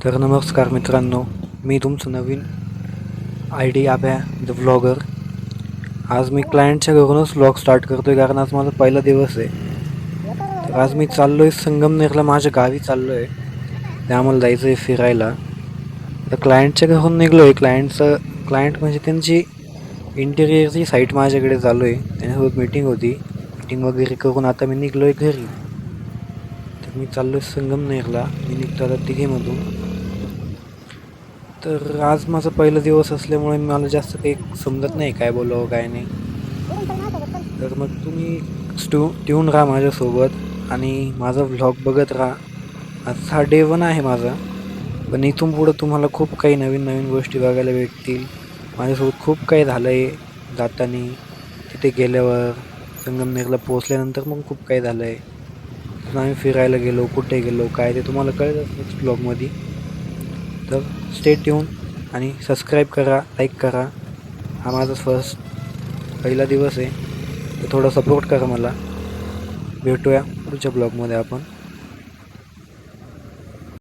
तर नमस्कार मित्रांनो, मी तुमचं नवीन आय डी आभ्या द व्लॉगर. आज मी क्लायंटच्या घरूनच व्लॉग स्टार्ट करतो आहे, कारण आज माझा पहिला दिवस आहे. तर आज मी चाललो आहे संगमनेरला, माझ्या गावी चाललो आहे. ते आम्हाला जायचं आहे फिरायला. तर क्लायंटच्या घरून निघलो आहे. क्लायंट म्हणजे त्यांची इंटिरियरची साईट माझ्याकडे चालू आहे. त्यांच्यासोबत मीटिंग होती. मीटिंग वगैरे करून आता मी निघलो आहे घरी. तर मी चाललो आहे संगमनेरला. मी निघतो आता तिघेमधून. तर आज माझा पहिला दिवस असल्यामुळे मला जास्त काही समजत नाही काय बोलावं काय नाही. तर मग तुम्ही ट्यून राहा माझ्यासोबत आणि माझा व्लॉग बघत राहा. आज हा डे 1 आहे माझा, पण इथून पुढं तुम्हाला खूप काही नवीन नवीन गोष्टी बघायला भेटतील. माझ्यासोबत खूप काही झालं आहे जाताना, तिथे गेल्यावर, संगमनेरला पोचल्यानंतर मग खूप काही झालं आहे. आम्ही फिरायला गेलो, कुठे गेलो काय ते तुम्हाला कळेलच नेक्स्ट ब्लॉगमध्ये. तर स्टे ट्यून आणि सबस्क्राईब करा, लाईक करा. हा माझा पहिला दिवस आहे, तर थोडा सपोर्ट करा मला. भेटूया पुढच्या ब्लॉगमध्ये आपण.